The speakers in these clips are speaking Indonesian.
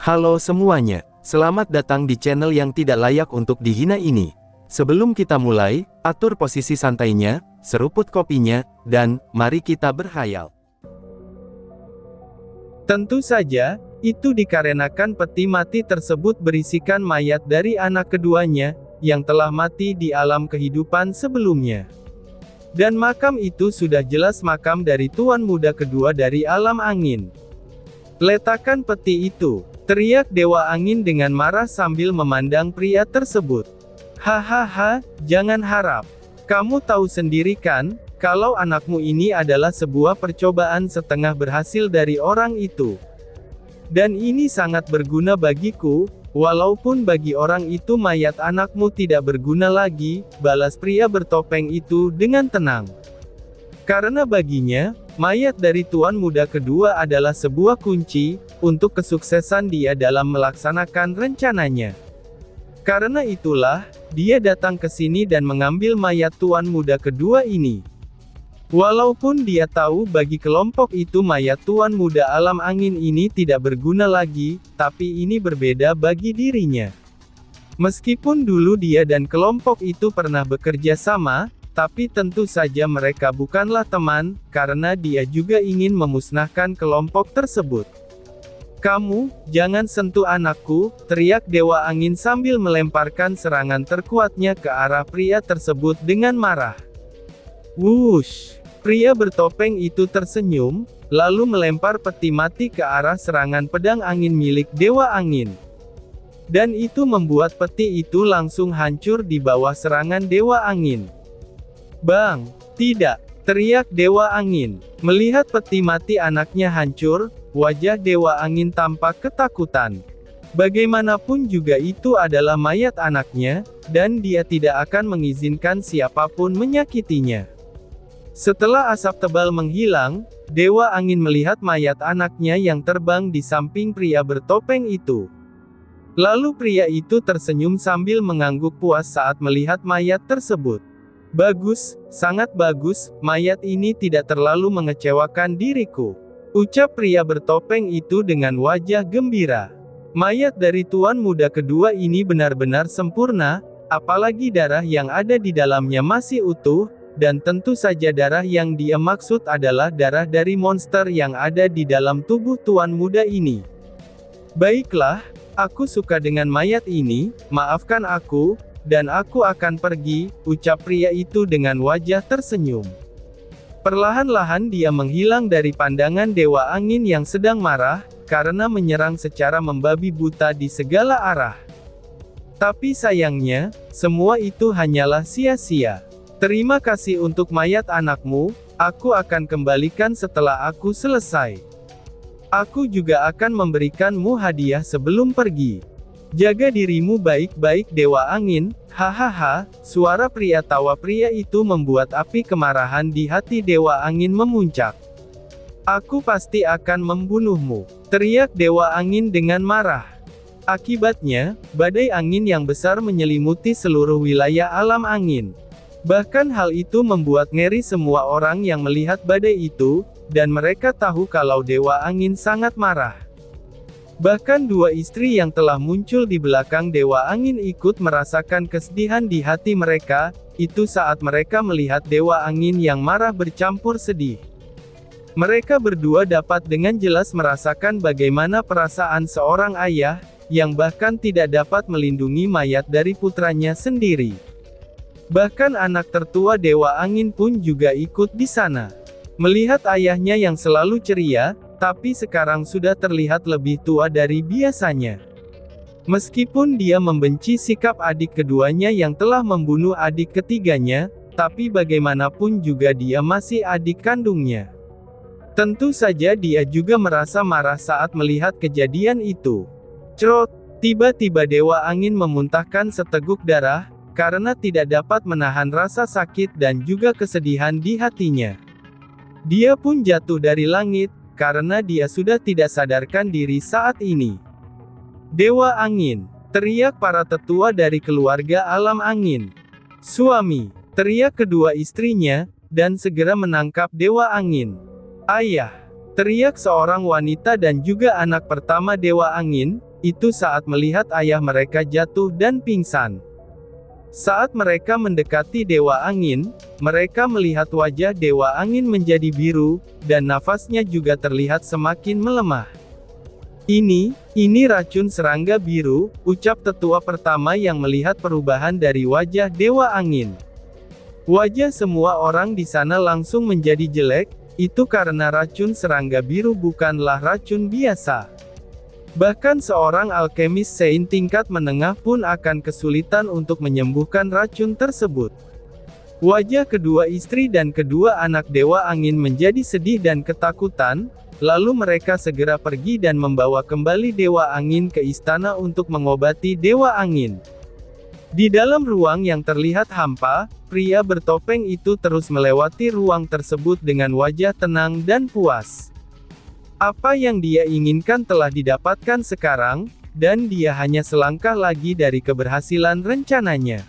Halo semuanya, selamat datang di channel yang tidak layak untuk dihina ini. Sebelum kita mulai, atur posisi santainya, seruput kopinya, dan mari kita berkhayal. Tentu saja, itu dikarenakan peti mati tersebut berisikan mayat dari anak keduanya, yang telah mati di alam kehidupan sebelumnya. Dan makam itu sudah jelas makam dari tuan muda kedua dari alam angin. "Letakkan peti itu," teriak Dewa Angin dengan marah sambil memandang pria tersebut. "Hahaha, jangan harap. Kamu tahu sendiri kan, kalau anakmu ini adalah sebuah percobaan setengah berhasil dari orang itu. Dan ini sangat berguna bagiku, walaupun bagi orang itu mayat anakmu tidak berguna lagi," balas pria bertopeng itu dengan tenang. Karena baginya, mayat dari tuan muda kedua adalah sebuah kunci untuk kesuksesan dia dalam melaksanakan rencananya. Karena itulah, dia datang ke sini dan mengambil mayat tuan muda kedua ini. Walaupun dia tahu bagi kelompok itu mayat tuan muda alam angin ini tidak berguna lagi, tapi ini berbeda bagi dirinya. Meskipun dulu dia dan kelompok itu pernah bekerja sama, tapi tentu saja mereka bukanlah teman, karena dia juga ingin memusnahkan kelompok tersebut. "Kamu, jangan sentuh anakku," teriak Dewa Angin sambil melemparkan serangan terkuatnya ke arah pria tersebut dengan marah. Wush! Pria bertopeng itu tersenyum, lalu melempar peti mati ke arah serangan pedang angin milik Dewa Angin. Dan itu membuat peti itu langsung hancur di bawah serangan Dewa Angin. "Bang! Tidak!" teriak Dewa Angin. Melihat peti mati anaknya hancur, wajah Dewa Angin tampak ketakutan. Bagaimanapun juga itu adalah mayat anaknya, dan dia tidak akan mengizinkan siapapun menyakitinya. Setelah asap tebal menghilang, Dewa Angin melihat mayat anaknya yang terbang di samping pria bertopeng itu. Lalu pria itu tersenyum sambil mengangguk puas saat melihat mayat tersebut. "Bagus, sangat bagus, mayat ini tidak terlalu mengecewakan diriku," ucap pria bertopeng itu dengan wajah gembira. Mayat dari tuan muda kedua ini benar-benar sempurna, apalagi darah yang ada di dalamnya masih utuh, dan tentu saja darah yang dia maksud adalah darah dari monster yang ada di dalam tubuh tuan muda ini. "Baiklah, aku suka dengan mayat ini, maafkan aku, dan aku akan pergi," ucap pria itu dengan wajah tersenyum. Perlahan-lahan dia menghilang dari pandangan Dewa Angin yang sedang marah, karena menyerang secara membabi buta di segala arah. Tapi sayangnya, semua itu hanyalah sia-sia. "Terima kasih untuk mayat anakmu, aku akan kembalikan setelah aku selesai. Aku juga akan memberikanmu hadiah sebelum pergi. Jaga dirimu baik-baik Dewa Angin." Hahaha, suara pria tawa pria itu membuat api kemarahan di hati Dewa Angin memuncak. "Aku pasti akan membunuhmu," teriak Dewa Angin dengan marah. Akibatnya, badai angin yang besar menyelimuti seluruh wilayah alam angin. Bahkan hal itu membuat ngeri semua orang yang melihat badai itu, dan mereka tahu kalau Dewa Angin sangat marah. Bahkan dua istri yang telah muncul di belakang Dewa Angin ikut merasakan kesedihan di hati mereka, itu saat mereka melihat Dewa Angin yang marah bercampur sedih. Mereka berdua dapat dengan jelas merasakan bagaimana perasaan seorang ayah, yang bahkan tidak dapat melindungi mayat dari putranya sendiri. Bahkan anak tertua Dewa Angin pun juga ikut di sana. Melihat ayahnya yang selalu ceria, tapi sekarang sudah terlihat lebih tua dari biasanya. Meskipun dia membenci sikap adik keduanya yang telah membunuh adik ketiganya, tapi bagaimanapun juga dia masih adik kandungnya. Tentu saja dia juga merasa marah saat melihat kejadian itu. Crot! Tiba-tiba Dewa Angin memuntahkan seteguk darah, karena tidak dapat menahan rasa sakit dan juga kesedihan di hatinya. Dia pun jatuh dari langit, karena dia sudah tidak sadarkan diri saat ini. "Dewa Angin!" teriak para tetua dari keluarga alam angin. "Suami!" teriak kedua istrinya, dan segera menangkap Dewa Angin. "Ayah!" teriak seorang wanita dan juga anak pertama Dewa Angin, itu saat melihat ayah mereka jatuh dan pingsan. Saat mereka mendekati Dewa Angin, mereka melihat wajah Dewa Angin menjadi biru, dan nafasnya juga terlihat semakin melemah. Ini racun serangga biru, ucap tetua pertama yang melihat perubahan dari wajah Dewa Angin. Wajah semua orang di sana langsung menjadi jelek, itu karena racun serangga biru bukanlah racun biasa. Bahkan seorang alkemis Sein tingkat menengah pun akan kesulitan untuk menyembuhkan racun tersebut. Wajah kedua istri dan kedua anak Dewa Angin menjadi sedih dan ketakutan, lalu mereka segera pergi dan membawa kembali Dewa Angin ke istana untuk mengobati Dewa Angin. Di dalam ruang yang terlihat hampa, pria bertopeng itu terus melewati ruang tersebut dengan wajah tenang dan puas. Apa yang dia inginkan telah didapatkan sekarang, dan dia hanya selangkah lagi dari keberhasilan rencananya.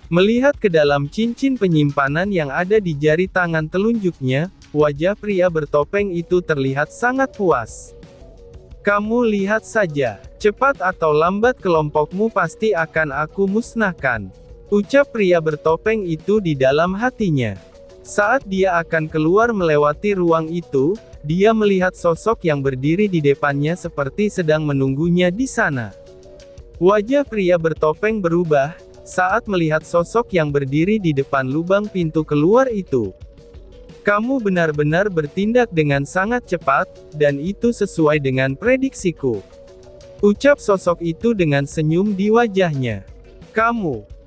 Melihat ke dalam cincin penyimpanan yang ada di jari tangan telunjuknya, wajah pria bertopeng itu terlihat sangat puas. Kamu lihat saja, cepat atau lambat kelompokmu pasti akan aku musnahkan, ucap pria bertopeng itu di dalam hatinya. Saat dia akan keluar melewati ruang itu, dia melihat sosok yang berdiri di depannya seperti sedang menunggunya di sana. Wajah pria bertopeng berubah, saat melihat sosok yang berdiri di depan lubang pintu keluar itu. Kamu benar-benar bertindak dengan sangat cepat, dan itu sesuai dengan prediksiku, ucap sosok itu dengan senyum di wajahnya.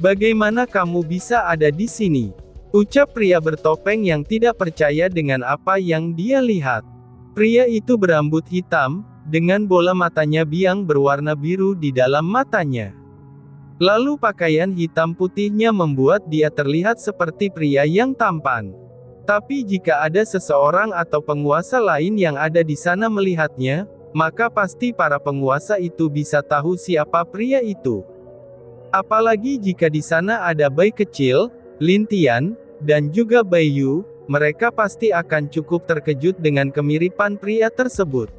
Bagaimana kamu bisa ada di sini? Ucap pria bertopeng yang tidak percaya dengan apa yang dia lihat. Pria itu berambut hitam, dengan bola matanya biang berwarna biru di dalam matanya. Lalu pakaian hitam putihnya membuat dia terlihat seperti pria yang tampan. Tapi jika ada seseorang atau penguasa lain yang ada di sana melihatnya, maka pasti para penguasa itu bisa tahu siapa pria itu. Apalagi jika di sana ada bayi kecil, Lin Tian, dan juga Bayu, mereka pasti akan cukup terkejut dengan kemiripan pria tersebut.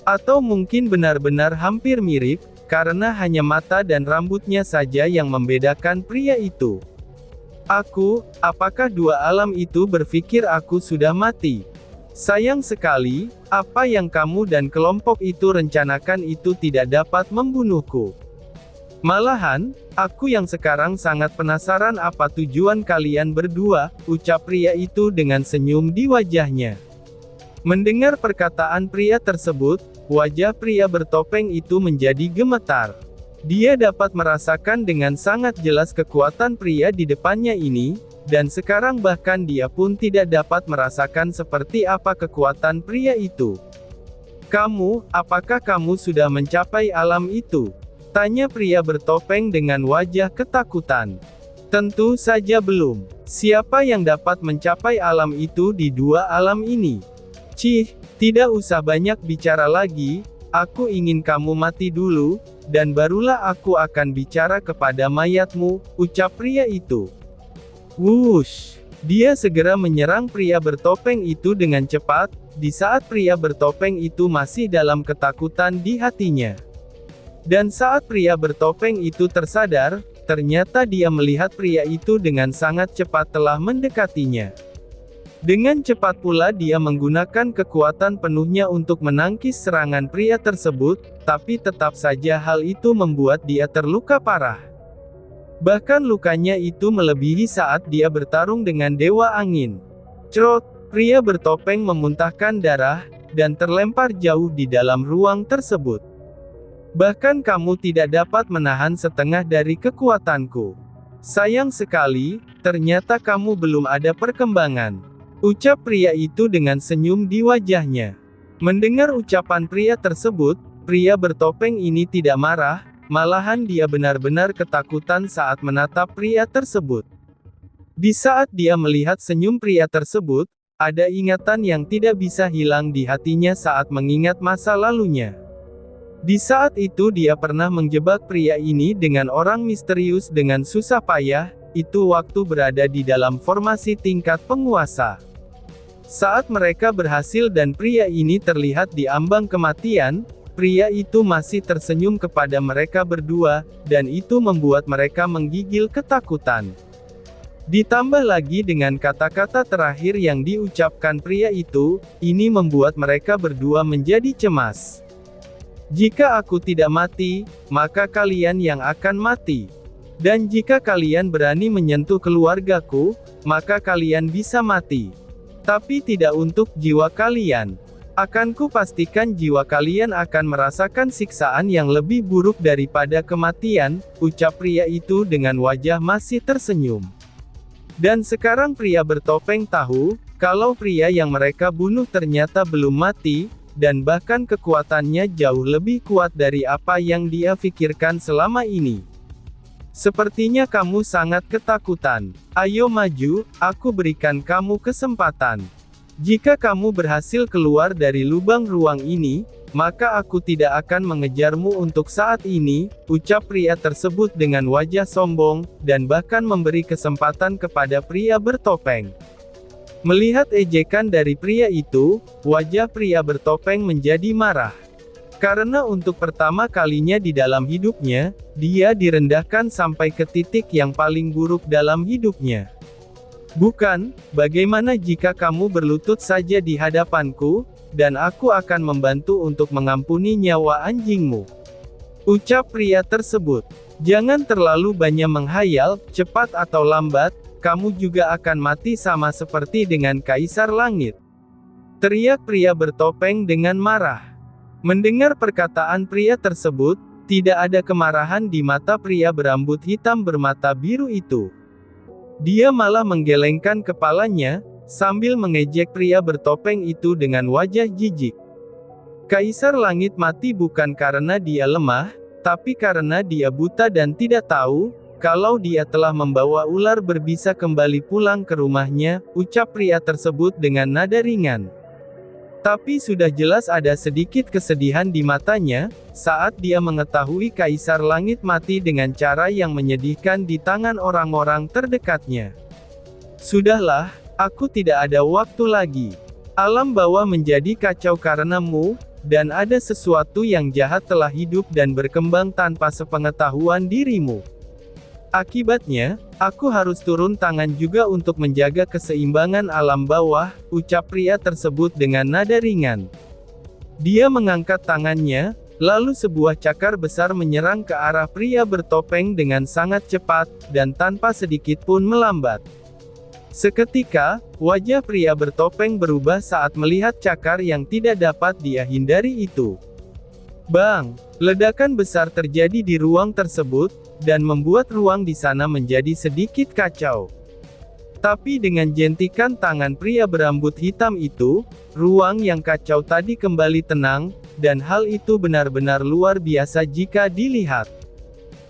Atau mungkin benar-benar hampir mirip, karena hanya mata dan rambutnya saja yang membedakan pria itu. Apakah dua alam itu berpikir aku sudah mati? Sayang sekali, apa yang kamu dan kelompok itu rencanakan itu tidak dapat membunuhku. Malahan, aku yang sekarang sangat penasaran apa tujuan kalian berdua, ucap pria itu dengan senyum di wajahnya. Mendengar perkataan pria tersebut, wajah pria bertopeng itu menjadi gemetar. Dia dapat merasakan dengan sangat jelas kekuatan pria di depannya ini, dan sekarang bahkan dia pun tidak dapat merasakan seperti apa kekuatan pria itu. Apakah kamu sudah mencapai alam itu? Tanya pria bertopeng dengan wajah ketakutan. Tentu saja belum. Siapa yang dapat mencapai alam itu di dua alam ini? Tidak usah banyak bicara lagi, aku ingin kamu mati dulu, dan barulah aku akan bicara kepada mayatmu, ucap pria itu. Wush! Dia segera menyerang pria bertopeng itu dengan cepat, di saat pria bertopeng itu masih dalam ketakutan di hatinya. Dan saat pria bertopeng itu tersadar, ternyata dia melihat pria itu dengan sangat cepat telah mendekatinya. Dengan cepat pula dia menggunakan kekuatan penuhnya untuk menangkis serangan pria tersebut, tapi tetap saja hal itu membuat dia terluka parah. Bahkan lukanya itu melebihi saat dia bertarung dengan Dewa Angin. Crot, pria bertopeng memuntahkan darah, dan terlempar jauh di dalam ruang tersebut. Bahkan kamu tidak dapat menahan setengah dari kekuatanku. Sayang sekali, ternyata kamu belum ada perkembangan, ucap pria itu dengan senyum di wajahnya. Mendengar ucapan pria tersebut, pria bertopeng ini tidak marah, malahan dia benar-benar ketakutan saat menatap pria tersebut. Di saat dia melihat senyum pria tersebut, ada ingatan yang tidak bisa hilang di hatinya saat mengingat masa lalunya. Di saat itu dia pernah menjebak pria ini dengan orang misterius dengan susah payah, itu waktu berada di dalam formasi tingkat penguasa. Saat mereka berhasil dan pria ini terlihat di ambang kematian, pria itu masih tersenyum kepada mereka berdua, dan itu membuat mereka menggigil ketakutan. Ditambah lagi dengan kata-kata terakhir yang diucapkan pria itu, ini membuat mereka berdua menjadi cemas. Jika aku tidak mati, maka kalian yang akan mati. Dan jika kalian berani menyentuh keluargaku, maka kalian bisa mati. Tapi tidak untuk jiwa kalian. Akan kupastikan jiwa kalian akan merasakan siksaan yang lebih buruk daripada kematian, ucap pria itu dengan wajah masih tersenyum. Dan sekarang pria bertopeng tahu, kalau pria yang mereka bunuh ternyata belum mati, dan bahkan kekuatannya jauh lebih kuat dari apa yang dia pikirkan selama ini. Sepertinya kamu sangat ketakutan. Ayo maju, aku berikan kamu kesempatan. Jika kamu berhasil keluar dari lubang ruang ini, maka aku tidak akan mengejarmu untuk saat ini, ucap pria tersebut dengan wajah sombong, dan bahkan memberi kesempatan kepada pria bertopeng. Melihat ejekan dari pria itu, wajah pria bertopeng menjadi marah. Karena untuk pertama kalinya di dalam hidupnya, dia direndahkan sampai ke titik yang paling buruk dalam hidupnya. Bukan, bagaimana jika kamu berlutut saja di hadapanku, dan aku akan membantu untuk mengampuni nyawa anjingmu. Ucap pria tersebut. Jangan terlalu banyak menghayal, cepat atau lambat, kamu juga akan mati sama seperti dengan Kaisar Langit. Teriak pria bertopeng dengan marah. Mendengar perkataan pria tersebut, tidak ada kemarahan di mata pria berambut hitam bermata biru itu. Dia malah menggelengkan kepalanya, sambil mengejek pria bertopeng itu dengan wajah jijik. Kaisar Langit mati bukan karena dia lemah, tapi karena dia buta dan tidak tahu, kalau dia telah membawa ular berbisa kembali pulang ke rumahnya, ucap pria tersebut dengan nada ringan. Tapi sudah jelas ada sedikit kesedihan di matanya, saat dia mengetahui Kaisar Langit mati dengan cara yang menyedihkan di tangan orang-orang terdekatnya. Sudahlah, aku tidak ada waktu lagi. Alam bawah menjadi kacau karenamu, dan ada sesuatu yang jahat telah hidup dan berkembang tanpa sepengetahuan dirimu. Akibatnya, aku harus turun tangan juga untuk menjaga keseimbangan alam bawah, ucap pria tersebut dengan nada ringan. Dia mengangkat tangannya, lalu sebuah cakar besar menyerang ke arah pria bertopeng dengan sangat cepat, dan tanpa sedikit pun melambat. Seketika, wajah pria bertopeng berubah saat melihat cakar yang tidak dapat dia hindari itu. Bang! Ledakan besar terjadi di ruang tersebut, dan membuat ruang di sana menjadi sedikit kacau. Tapi dengan jentikan tangan pria berambut hitam itu, ruang yang kacau tadi kembali tenang, dan hal itu benar-benar luar biasa jika dilihat.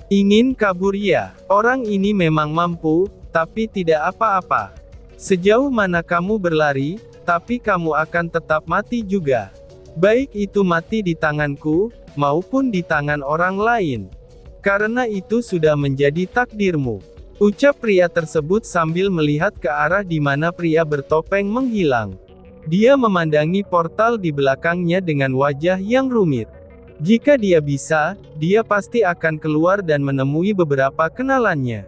Ingin kabur ya? Orang ini memang mampu, tapi tidak apa-apa. Sejauh mana kamu berlari, tapi kamu akan tetap mati juga. Baik itu mati di tanganku, maupun di tangan orang lain. Karena itu sudah menjadi takdirmu. Ucap pria tersebut sambil melihat ke arah di mana pria bertopeng menghilang. Dia memandangi portal di belakangnya dengan wajah yang rumit. Jika dia bisa, dia pasti akan keluar dan menemui beberapa kenalannya.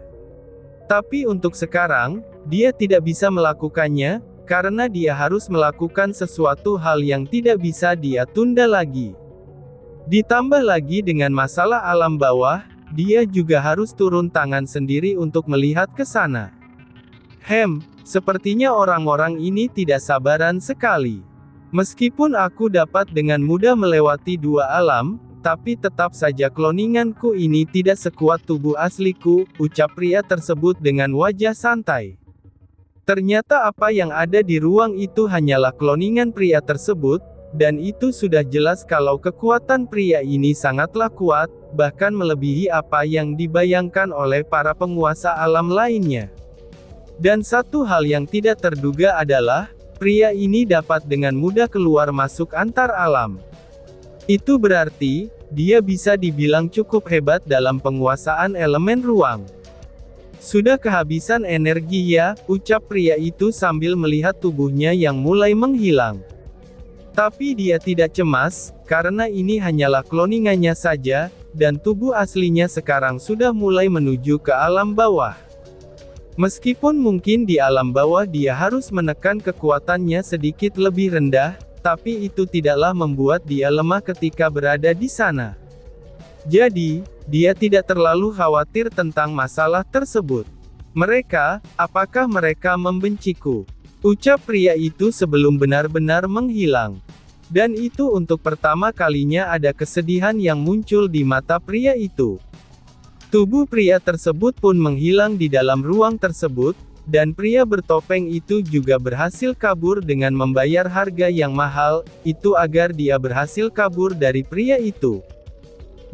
Tapi untuk sekarang, dia tidak bisa melakukannya, karena dia harus melakukan sesuatu hal yang tidak bisa dia tunda lagi. Ditambah lagi dengan masalah alam bawah, dia juga harus turun tangan sendiri untuk melihat ke sana. Sepertinya orang-orang ini tidak sabaran sekali. Meskipun aku dapat dengan mudah melewati dua alam, tapi tetap saja kloninganku ini tidak sekuat tubuh asliku, ucap pria tersebut dengan wajah santai. Ternyata apa yang ada di ruang itu hanyalah kloningan pria tersebut, dan itu sudah jelas kalau kekuatan pria ini sangatlah kuat, bahkan melebihi apa yang dibayangkan oleh para penguasa alam lainnya. Dan satu hal yang tidak terduga adalah, pria ini dapat dengan mudah keluar masuk antar alam. Itu berarti, dia bisa dibilang cukup hebat dalam penguasaan elemen ruang. Sudah kehabisan energi ya, ucap pria itu sambil melihat tubuhnya yang mulai menghilang. Tapi dia tidak cemas, karena ini hanyalah kloningannya saja, dan tubuh aslinya sekarang sudah mulai menuju ke alam bawah. Meskipun mungkin di alam bawah dia harus menekan kekuatannya sedikit lebih rendah, tapi itu tidaklah membuat dia lemah ketika berada di sana. Jadi, dia tidak terlalu khawatir tentang masalah tersebut. Mereka, apakah mereka membenciku? Ucap pria itu sebelum benar-benar menghilang. Dan itu untuk pertama kalinya ada kesedihan yang muncul di mata pria itu. Tubuh pria tersebut pun menghilang di dalam ruang tersebut, dan pria bertopeng itu juga berhasil kabur dengan membayar harga yang mahal, itu agar dia berhasil kabur dari pria itu.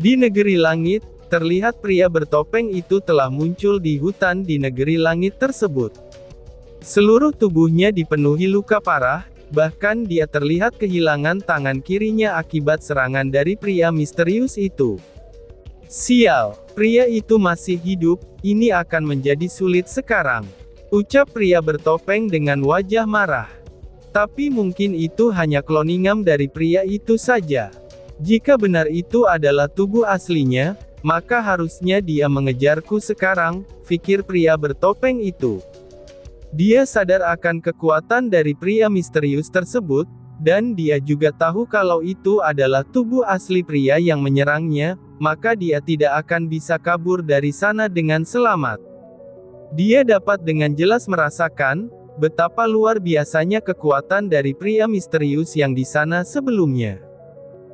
Di negeri langit, terlihat pria bertopeng itu telah muncul di hutan di negeri langit tersebut. Seluruh tubuhnya dipenuhi luka parah, bahkan dia terlihat kehilangan tangan kirinya akibat serangan dari pria misterius itu. Sial, pria itu masih hidup, ini akan menjadi sulit sekarang. Ucap pria bertopeng dengan wajah marah. Tapi mungkin itu hanya kloningan dari pria itu saja. Jika benar itu adalah tubuh aslinya, maka harusnya dia mengejarku sekarang, pikir pria bertopeng itu. Dia sadar akan kekuatan dari pria misterius tersebut, dan dia juga tahu kalau itu adalah tubuh asli pria yang menyerangnya, maka dia tidak akan bisa kabur dari sana dengan selamat. Dia dapat dengan jelas merasakan betapa luar biasanya kekuatan dari pria misterius yang di sana sebelumnya.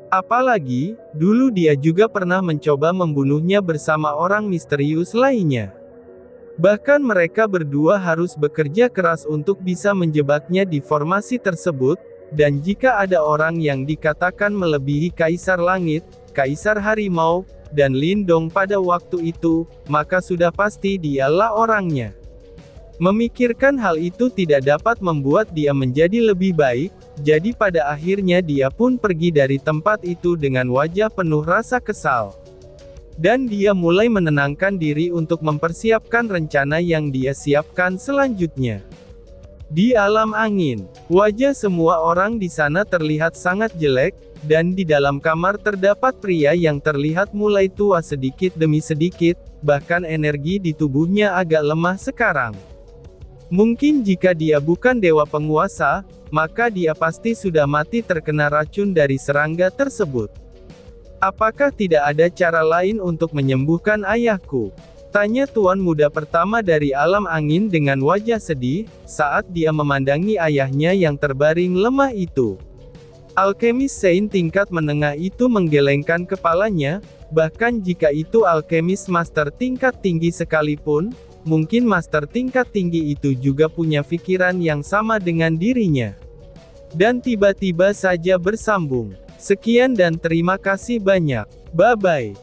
Apalagi, dulu dia juga pernah mencoba membunuhnya bersama orang misterius lainnya. Bahkan mereka berdua harus bekerja keras untuk bisa menjebaknya di formasi tersebut, dan jika ada orang yang dikatakan melebihi Kaisar Langit, Kaisar Harimau, dan Lindong pada waktu itu, maka sudah pasti dialah orangnya. Memikirkan hal itu tidak dapat membuat dia menjadi lebih baik, jadi pada akhirnya dia pun pergi dari tempat itu dengan wajah penuh rasa kesal. Dan dia mulai menenangkan diri untuk mempersiapkan rencana yang dia siapkan selanjutnya. Di alam angin, wajah semua orang di sana terlihat sangat jelek, dan di dalam kamar terdapat pria yang terlihat mulai tua sedikit demi sedikit, bahkan energi di tubuhnya agak lemah sekarang. Mungkin jika dia bukan dewa penguasa, maka dia pasti sudah mati terkena racun dari serangga tersebut. Apakah tidak ada cara lain untuk menyembuhkan ayahku? Tanya tuan muda pertama dari alam angin dengan wajah sedih, saat dia memandangi ayahnya yang terbaring lemah itu. Alkemis Saint tingkat menengah itu menggelengkan kepalanya, bahkan jika itu alkemis master tingkat tinggi sekalipun, mungkin master tingkat tinggi itu juga punya pikiran yang sama dengan dirinya. Dan tiba-tiba saja bersambung. Sekian dan terima kasih banyak. Bye-bye.